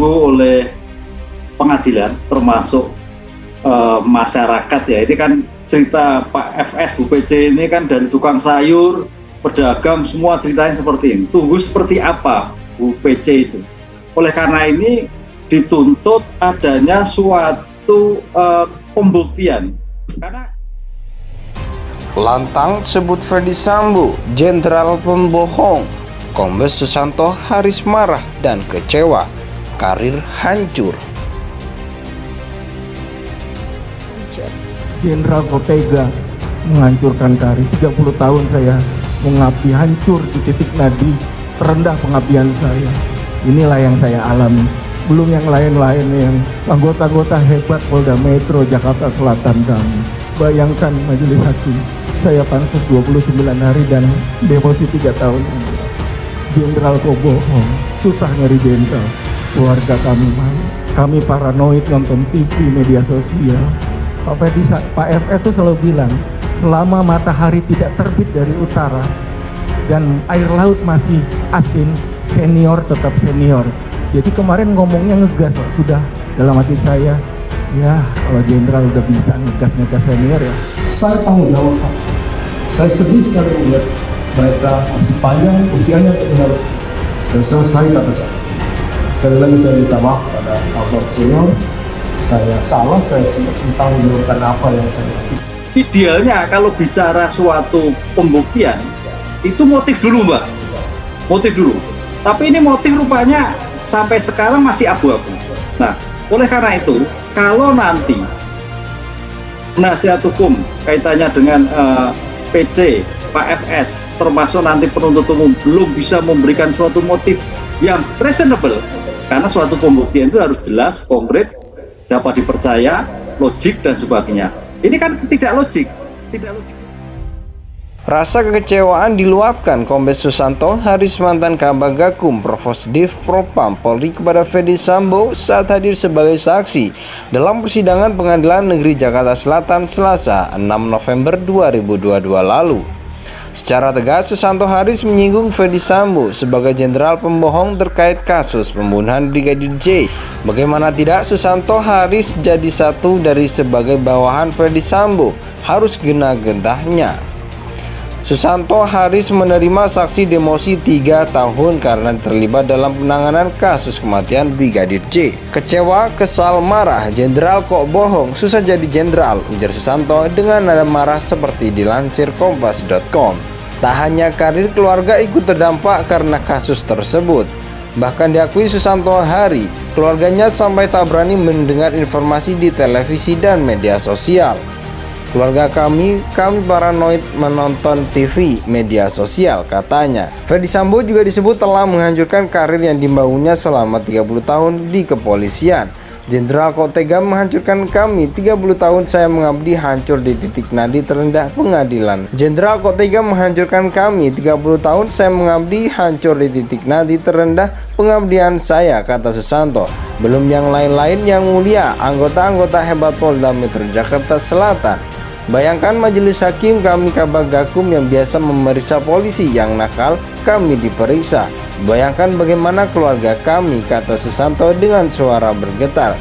ditunggu oleh pengadilan, termasuk masyarakat ya. Ini kan cerita Pak FS, Bu PC ini kan dari tukang sayur, pedagang, semua ceritanya seperti ini. Tunggu seperti apa Bu PC itu. Oleh karena ini dituntut adanya suatu pembuktian. Karena lantang sebut Ferdy Sambo jenderal pembohong. Kombes Susanto Haris marah dan kecewa, karir hancur. Jenderal kok tega menghancurkan karir. 30 tahun saya mengabdi, hancur di titik nadi terendah pengabdian saya. Inilah yang saya alami. Belum yang lain-lain, yang anggota-anggota hebat Polda Metro Jakarta Selatan kami. Bayangkan majelis hakim, saya pansus 29 hari dan demosi 3 tahun. Jenderal kok bohong, susah nyari jenderal. Keluarga kami malu, kami paranoid nonton TV, media sosial. Pak FS tuh selalu bilang, selama matahari tidak terbit dari utara dan air laut masih asin, senior tetap senior. Jadi kemarin ngomongnya ngegas, sudah dalam hati saya, ya kalau jenderal udah bisa ngegas senior ya. Saya tanggung jawab, saya sedih sekali melihat mereka masih panjang usianya harus selesai kata saya. Sekali lagi saya minta maaf pada Bapak Senior, saya salah, saya tanggung jawabkan apa yang saya lakukan. Idealnya kalau bicara suatu pembuktian, itu motif dulu Mbak, motif dulu. Tapi ini motif rupanya sampai sekarang masih abu-abu. Nah, oleh karena itu, kalau nanti penasihat hukum kaitannya dengan PC, Pak FS, termasuk nanti penuntut umum belum bisa memberikan suatu motif yang reasonable, karena suatu pembuktian itu harus jelas, konkret, dapat dipercaya, logik dan sebagainya. Ini kan tidak logik, tidak logik. Rasa kekecewaan diluapkan Kombes Susanto Haris mantan Kabagakum Provosdiv Propam Polri kepada Ferdy Sambo saat hadir sebagai saksi dalam persidangan Pengadilan Negeri Jakarta Selatan Selasa 6 November 2022 lalu. Secara tegas, Susanto Haris menyinggung Ferdy Sambo sebagai jenderal pembohong terkait kasus pembunuhan Brigadir J. Bagaimana tidak, Susanto Haris jadi satu dari sebagai bawahan Ferdy Sambo, harus gena-gentahnya. Susanto Haris menerima saksi demosi 3 tahun karena terlibat dalam penanganan kasus kematian Brigadir J. Kecewa, kesal, marah, jenderal kok bohong, susah jadi jenderal, ujar Susanto dengan nada marah seperti dilansir Kompas.com. Tak hanya karir keluarga ikut terdampak karena kasus tersebut. Bahkan diakui Susanto Hari, keluarganya sampai tak berani mendengar informasi di televisi dan media sosial. Keluarga kami paranoid menonton TV, media sosial, katanya. Ferdy Sambo juga disebut telah menghancurkan karir yang dibangunnya selama 30 tahun di kepolisian. Jenderal kok tega menghancurkan kami, 30 tahun saya mengabdi hancur di titik nadi terendah pengadilan. Jenderal kok tega menghancurkan kami, 30 tahun saya mengabdi hancur di titik nadi terendah pengabdian saya, kata Susanto. Belum yang lain-lain yang mulia, anggota-anggota hebat Polda Metro Jakarta Selatan. Bayangkan majelis hakim kami Kabagakum yang biasa memeriksa polisi yang nakal, kami diperiksa. Bayangkan bagaimana keluarga kami, kata Susanto dengan suara bergetar.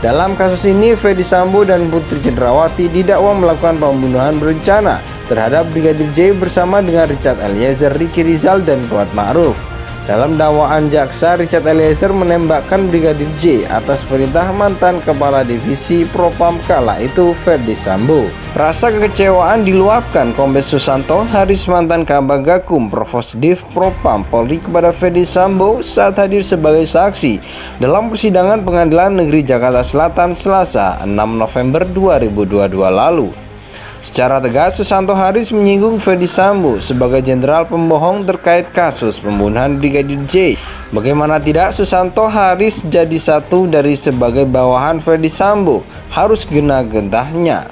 Dalam kasus ini, Ferdy Sambo dan Putri Cenderawati didakwa melakukan pembunuhan berencana terhadap Brigadir J bersama dengan Richard Eliezer, Ricky Rizal, dan Kuat Ma'ruf. Dalam dakwaan jaksa, Richard Eliezer menembakkan Brigadir J atas perintah mantan Kepala Divisi Propam kala itu, Ferdy Sambo. Rasa kekecewaan diluapkan Kombes Susanto Haris mantan Kabagakum Provosdiv Propam Polri kepada Ferdy Sambo saat hadir sebagai saksi dalam persidangan Pengadilan Negeri Jakarta Selatan Selasa 6 November 2022 lalu. Secara tegas, Susanto Haris menyinggung Ferdy Sambo sebagai jenderal pembohong terkait kasus pembunuhan Brigadir J. Bagaimana tidak, Susanto Haris jadi satu dari sebagai bawahan Ferdy Sambo, harus gena-gentahnya.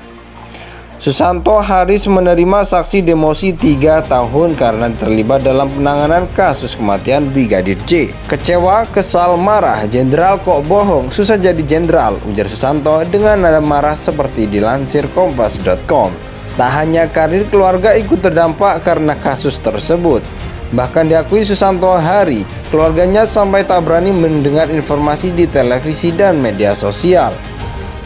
Susanto Haris menerima saksi demosi 3 tahun karena terlibat dalam penanganan kasus kematian Brigadir J. Kecewa, kesal, marah, jenderal kok bohong, susah jadi jenderal, ujar Susanto dengan nada marah seperti dilansir Kompas.com. Tak hanya karir keluarga ikut terdampak karena kasus tersebut. Bahkan diakui Susanto Hari, keluarganya sampai tak berani mendengar informasi di televisi dan media sosial.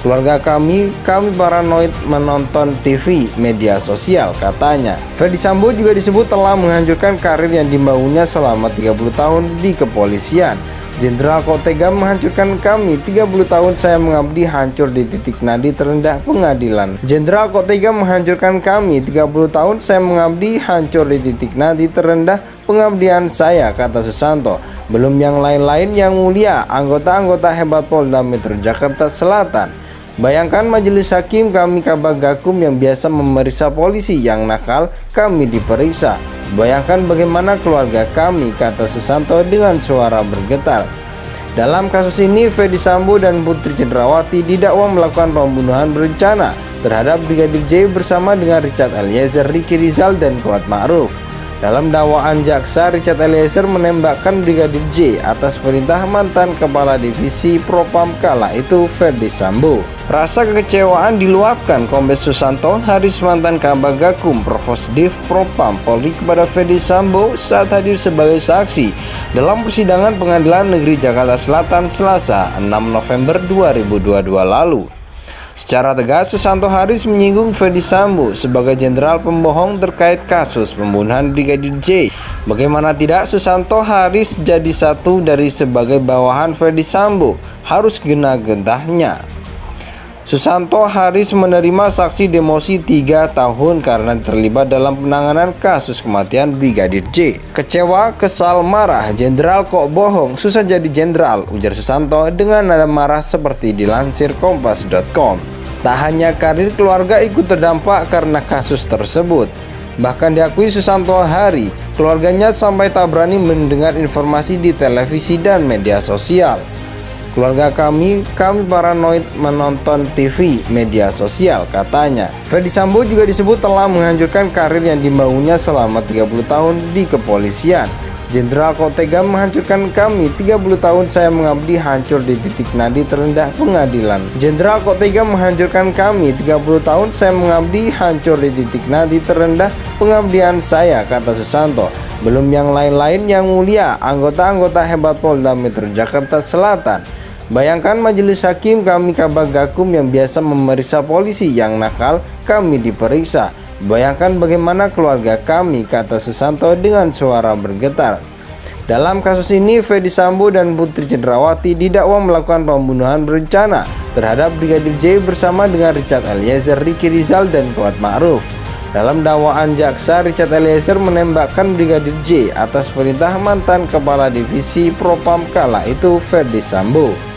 Keluarga kami paranoid menonton TV, media sosial, katanya. Ferdy Sambo juga disebut telah menghancurkan karir yang dibangunnya selama 30 tahun di kepolisian. Jenderal kok tega menghancurkan kami, 30 tahun saya mengabdi hancur di titik nadi terendah pengadilan. Jenderal kok tega menghancurkan kami, 30 tahun saya mengabdi hancur di titik nadi terendah pengabdian saya, kata Susanto. Belum yang lain-lain yang mulia, anggota-anggota hebat Polda Metro Jakarta Selatan. Bayangkan majelis hakim kami Kabag Gakum yang biasa memeriksa polisi yang nakal, kami diperiksa. Bayangkan bagaimana keluarga kami, kata Susanto dengan suara bergetar. Dalam kasus ini, Ferdy Sambo dan Putri Cenrawati didakwa melakukan pembunuhan berencana terhadap Brigadir J bersama dengan Richard Eliezer, Ricky Rizal, dan Kuat Ma'ruf. Dalam dakwaan jaksa, Richard Eliezer menembakkan Brigadir J atas perintah mantan Kepala Divisi Propam kala itu, Ferdy Sambo. Rasa kekecewaan diluapkan Kombes Susanto, Haris mantan Kabag Gakum, Provosdiv Propam Polri kepada Ferdy Sambo saat hadir sebagai saksi dalam persidangan Pengadilan Negeri Jakarta Selatan Selasa 6 November 2022 lalu. Secara tegas, Susanto Haris menyinggung Ferdy Sambo sebagai jenderal pembohong terkait kasus pembunuhan Brigadir J. Bagaimana tidak, Susanto Haris jadi satu dari sebagai bawahan Ferdy Sambo, harus genah-genahnya. Susanto Haris menerima saksi demosi 3 tahun karena terlibat dalam penanganan kasus kematian Brigadir J. Kecewa, kesal, marah, jenderal kok bohong, susah jadi jenderal, ujar Susanto dengan nada marah seperti dilansir Kompas.com. Tak hanya karir keluarga ikut terdampak karena kasus tersebut. Bahkan diakui Susanto Hari, keluarganya sampai tak berani mendengar informasi di televisi dan media sosial. Keluarga kami paranoid menonton TV, media sosial, katanya. Ferdy Sambo juga disebut telah menghancurkan karir yang dibangunnya selama 30 tahun di kepolisian. Jenderal kok tega menghancurkan kami, 30 tahun saya mengabdi hancur di titik nadi terendah pengadilan. Jenderal kok tega menghancurkan kami, 30 tahun saya mengabdi hancur di titik nadi terendah pengabdian saya, kata Susanto. Belum yang lain-lain yang mulia, anggota-anggota hebat Polda Metro Jakarta Selatan. Bayangkan majelis hakim kami Kabag Gakum yang biasa memeriksa polisi yang nakal, kami diperiksa. Bayangkan bagaimana keluarga kami, kata Susanto dengan suara bergetar. Dalam kasus ini, Ferdy Sambo dan Putri Cenrawati didakwa melakukan pembunuhan berencana terhadap Brigadir J bersama dengan Richard Eliezer, Ricky Rizal, dan Kuat Ma'ruf. Dalam dakwaan jaksa, Richard Eliezer menembakkan Brigadir J atas perintah mantan Kepala Divisi Propam kala itu, Ferdy Sambo.